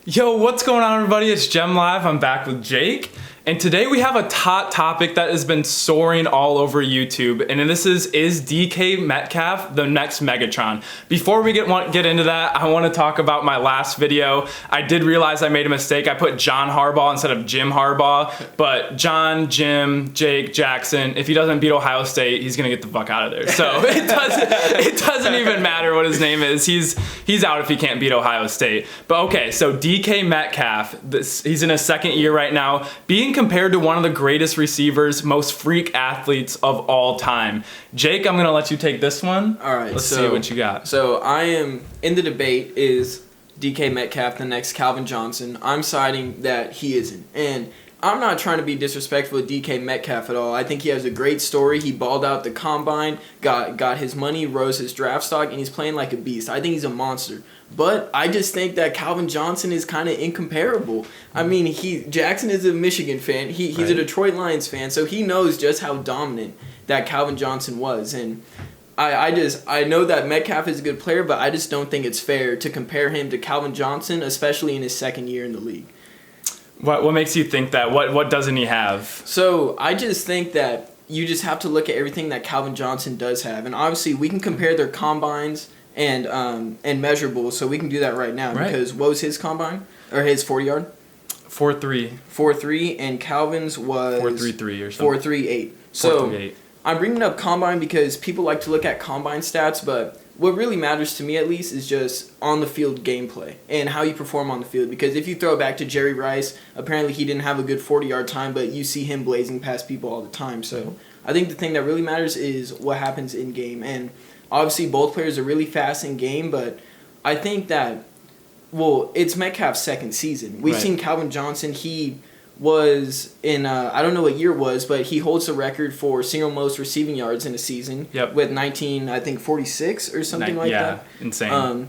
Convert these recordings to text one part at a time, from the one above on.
Yo, what's going on, everybody? It's Gem Live. I'm back with Jake. And today we have a hot topic that has been soaring all over YouTube. And this is DK Metcalf the next Megatron? Before we get into that, I want to talk about my last video. I did realize I made a mistake. I put John Harbaugh instead of Jim Harbaugh. But John, Jim, Jake, Jackson, if he doesn't beat Ohio State, he's going to get the fuck out of there. So it doesn't even matter what his name is. He's out if he can't beat Ohio State. But okay, so DK Metcalf, he's in his second year right now, being compared to one of the greatest receivers, most freak athletes of all time. Jake, I'm going to let you take this one. All right. Let's see what you got. So I am, in the debate, is DK Metcalf the next Calvin Johnson? I'm siding that he isn't. And I'm not trying to be disrespectful to DK Metcalf at all. I think he has a great story. He balled out the combine, got his money, rose his draft stock, and he's playing like a beast. I think he's a monster. But I just think that Calvin Johnson is kind of incomparable. I mean, Jackson is a Michigan fan. He's a Detroit Lions fan, so he knows just how dominant that Calvin Johnson was. And I know that Metcalf is a good player, but I just don't think it's fair to compare him to Calvin Johnson, especially in his second year in the league. What makes you think that? What doesn't he have? So I just think that you just have to look at everything that Calvin Johnson does have. And obviously we can compare their combines and measurables, so we can do that right now. Right. Because what was his combine? Or his 40-yard? 4.3. 4.3, and Calvin's was 4.33 or something. 4.38. So 4.38. I'm bringing up combine because people like to look at combine stats, but what really matters to me, at least, is just on-the-field gameplay and how you perform on the field. Because if you throw it back to Jerry Rice, apparently he didn't have a good 40-yard time, but you see him blazing past people all the time. So I think the thing that really matters is what happens in-game. And obviously both players are really fast in-game, but I think that, well, it's Metcalf's second season. We've seen Calvin Johnson. He was in, I don't know what year it was, but he holds the record for single most receiving yards in a season with 46 or something like that. Yeah, insane.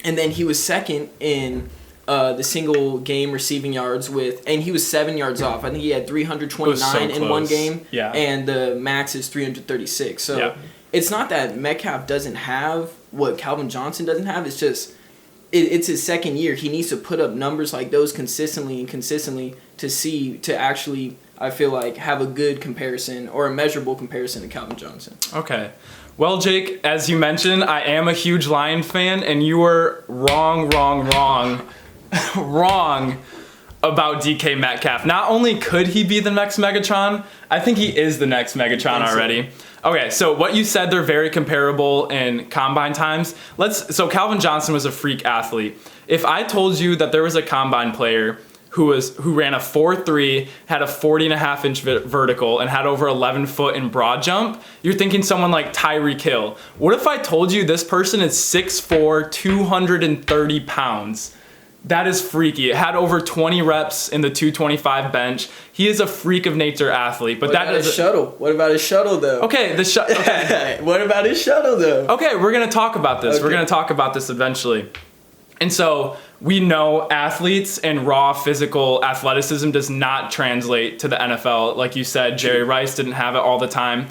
And then he was second in the single game receiving yards and he was 7 yards off. I think he had 329 in one game, and the max is 336. So it's not that Metcalf doesn't have what Calvin Johnson doesn't have. It's just it's his second year. He needs to put up numbers like those consistently to actually, I feel like, have a good comparison or a measurable comparison to Calvin Johnson. Okay. Well, Jake, as you mentioned, I am a huge Lions fan, and you were wrong about DK Metcalf. Not only could he be the next Megatron, I think he is the next Megatron already. Okay, so what you said, they're very comparable in combine times. So Calvin Johnson was a freak athlete. If I told you that there was a combine player who ran a 4.3, had a 40.5-inch vertical, and had over 11 foot in broad jump, you're thinking someone like Tyreek Hill. What if I told you this person is 6'4", 230 pounds? That is freaky. It had over 20 reps in the 225 bench. He is a freak of nature athlete. But what about his shuttle, though? Okay, What about his shuttle, though? Okay, we're going to talk about this. Okay. We're going to talk about this eventually. And so we know athletes and raw physical athleticism does not translate to the NFL. Like you said, Jerry Rice didn't have it all the time.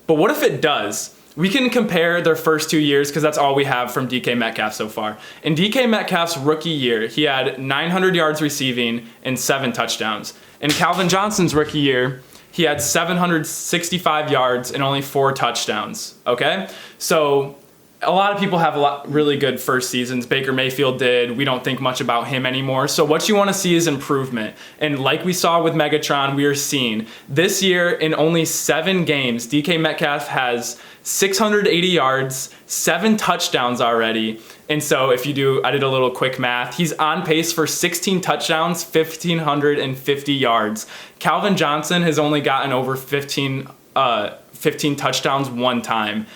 But what if it does? We can compare their first 2 years because that's all we have from DK Metcalf so far. In DK Metcalf's rookie year, he had 900 yards receiving and 7 touchdowns. In Calvin Johnson's rookie year, he had 765 yards and only 4 touchdowns. Okay? So a lot of people have really good first seasons. Baker Mayfield did. We don't think much about him anymore. So what you want to see is improvement. And like we saw with Megatron, we are seeing this year in only 7 games, DK Metcalf has 680 yards, 7 touchdowns already. And so if you do, I did a little quick math, he's on pace for 16 touchdowns, 1,550 yards. Calvin Johnson has only gotten over 15 touchdowns one time.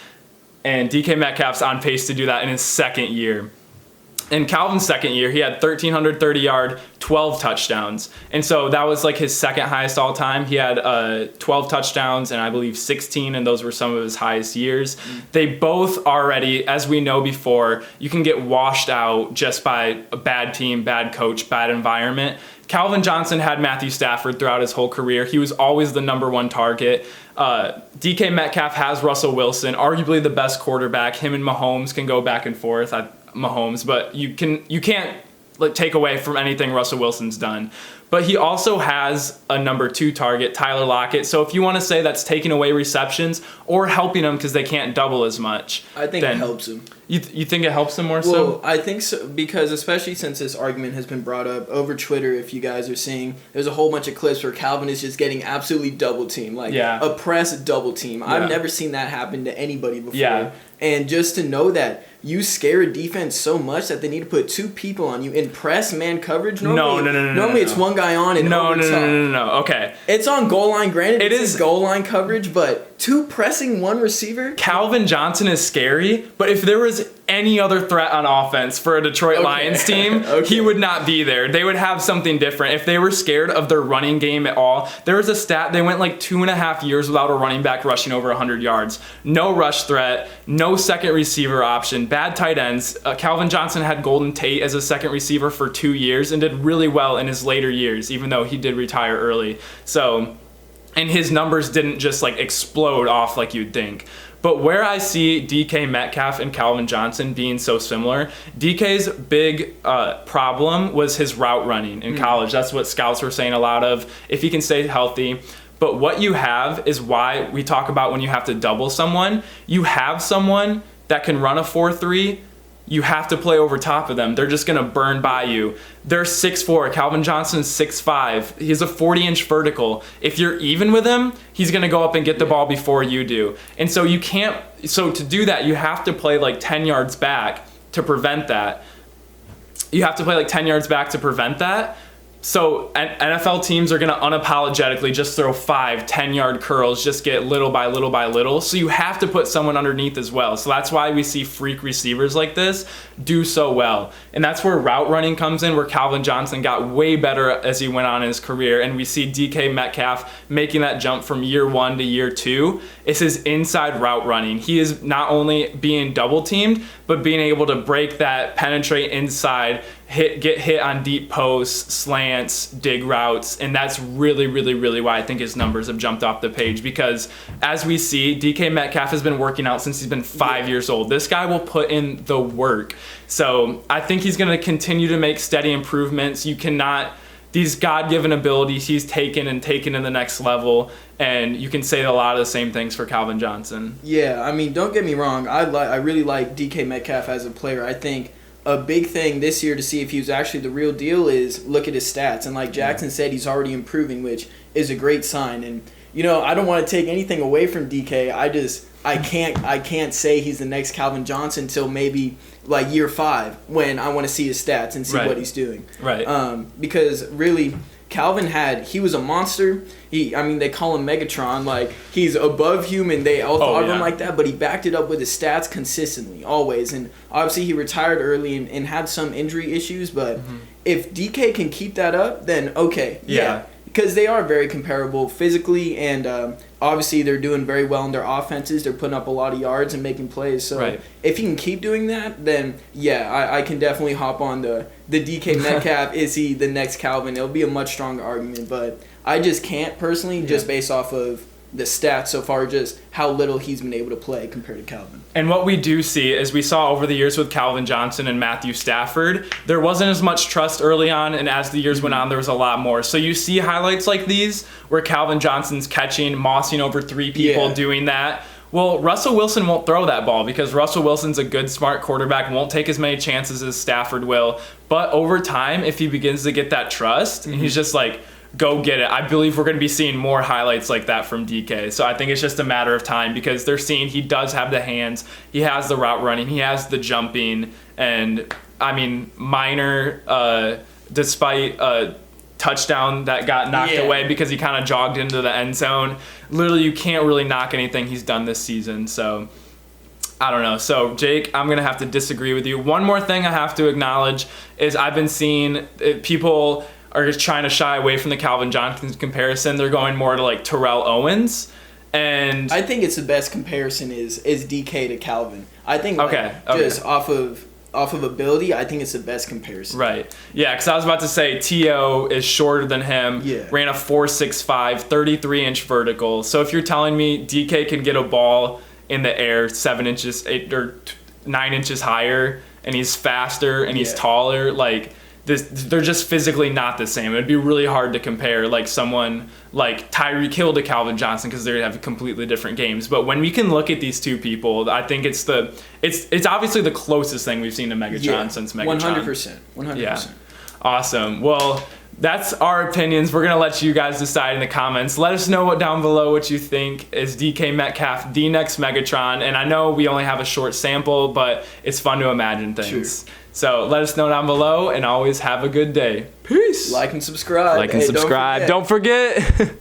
And DK Metcalf's on pace to do that in his second year. In Calvin's second year, he had 1,330 yard, 12 touchdowns. And so that was like his second highest all time. He had 12 touchdowns and I believe 16, and those were some of his highest years. They both already, as we know before, you can get washed out just by a bad team, bad coach, bad environment. Calvin Johnson had Matthew Stafford throughout his whole career. He was always the number one target. DK Metcalf has Russell Wilson, arguably the best quarterback. Him and Mahomes can go back and forth. Mahomes, but you can't take away from anything Russell Wilson's done. But he also has a number 2 target, Tyler Lockett. So if you want to say that's taking away receptions or helping him because they can't double as much, I think it helps him. You think it helps him more so? Well, I think so, because especially since this argument has been brought up over Twitter, if you guys are seeing, there's a whole bunch of clips where Calvin is just getting absolutely double teamed, a press double team. Yeah. I've never seen that happen to anybody before. Yeah. And just to know that you scare a defense so much that they need to put 2 people on you in press man coverage. Normally it's one guy on and no. Okay. It's on goal line. Granted, it is goal line coverage, but 2 pressing 1 receiver. Calvin Johnson is scary, but if there was any other threat on offense for a Detroit Lions team, he would not be there. They would have something different. If they were scared of their running game at all, there was a stat, they went 2.5 years without a running back rushing over 100 yards. No rush threat, no second receiver option, bad tight ends. Calvin Johnson had Golden Tate as a second receiver for 2 years and did really well in his later years, even though he did retire early. So, and his numbers didn't just explode off like you'd think. But where I see DK Metcalf and Calvin Johnson being so similar, DK's big problem was his route running in college. That's what scouts were saying a lot of, if he can stay healthy. But what you have is why we talk about when you have to double someone. You have someone that can run a 4-3. You have to play over top of them. They're just going to burn by you. They're 6'4". Calvin Johnson's 6'5". He has a 40-inch vertical. If you're even with him, he's going to go up and get the ball before you do. And so you can't. So to do that, you have to play 10 yards back to prevent that. So NFL teams are going to unapologetically just throw 5-10-yard curls, just get little by little by little. So you have to put someone underneath as well. So that's why we see freak receivers like this do so well. And that's where route running comes in, where Calvin Johnson got way better as he went on in his career. And we see DK Metcalf making that jump from year 1 to year 2. It's his inside route running. He is not only being double teamed, but being able to break that, penetrate inside, get hit on deep posts, slants, dig routes, and that's really, really, really why I think his numbers have jumped off the page, because as we see, DK Metcalf has been working out since he's been 5 years old. This guy will put in the work. So I think he's going to continue to make steady improvements. You cannot, these God-given abilities he's taken in the next level, and you can say a lot of the same things for Calvin Johnson. Yeah, I mean, don't get me wrong. I really like DK Metcalf as a player. I think a big thing this year to see if he was actually the real deal is look at his stats. And like Jackson said, he's already improving, which is a great sign. And, I don't want to take anything away from DK. I can't say he's the next Calvin Johnson until maybe year 5 when I want to see his stats and see what he's doing. Right. Because really, Calvin he was a monster. They call him Megatron. He's above human. They all thought of him like that, but he backed it up with his stats consistently, always. And obviously he retired early and had some injury issues, but if DK can keep that up, then okay. Yeah. Because they are very comparable physically, and obviously they're doing very well in their offenses. They're putting up a lot of yards and making plays. So if he can keep doing that, then I can definitely hop on the DK Metcalf. Is he the next Calvin? It'll be a much stronger argument, but I just can't personally, just based off of the stats so far, just how little he's been able to play compared to Calvin. And what we do see is we saw over the years with Calvin Johnson and Matthew Stafford, there wasn't as much trust early on, and as the years went on, there was a lot more. So you see highlights like these where Calvin Johnson's catching, mossing over 3 people, doing that. Well, Russell Wilson won't throw that ball because Russell Wilson's a good, smart quarterback, won't take as many chances as Stafford will. But over time, if he begins to get that trust, and he's just go get it. I believe we're going to be seeing more highlights like that from DK. So I think it's just a matter of time because they're seeing he does have the hands, he has the route running, he has the jumping, and minor, despite a touchdown that got knocked away because he kind of jogged into the end zone. Literally, you can't really knock anything he's done this season. So I don't know. So, Jake, I'm going to have to disagree with you. One more thing I have to acknowledge is I've been seeing people are just trying to shy away from the Calvin Johnson comparison. They're going more to Terrell Owens. And I think it's the best comparison is DK to Calvin. I think okay. just off of off of ability, I think it's the best comparison. Right. Yeah, because I was about to say T.O. is shorter than him. Yeah. Ran a 4.65, 33-inch vertical. So if you're telling me DK can get a ball in the air 7 inches 9 inches higher, and he's faster and he's taller, like they're just physically not the same. It'd be really hard to compare like someone like Tyreek Hill to Calvin Johnson because they have completely different games. But when we can look at these two people, I think it's obviously the closest thing we've seen to Megatron since Megatron. 100%. Yeah. Awesome. Well, that's our opinions. We're going to let you guys decide in the comments. Let us know down below what you think. Is DK Metcalf the next Megatron? And I know we only have a short sample, but it's fun to imagine things. Sure. So let us know down below, and always have a good day. Peace. Like and subscribe. Like and subscribe. Don't forget.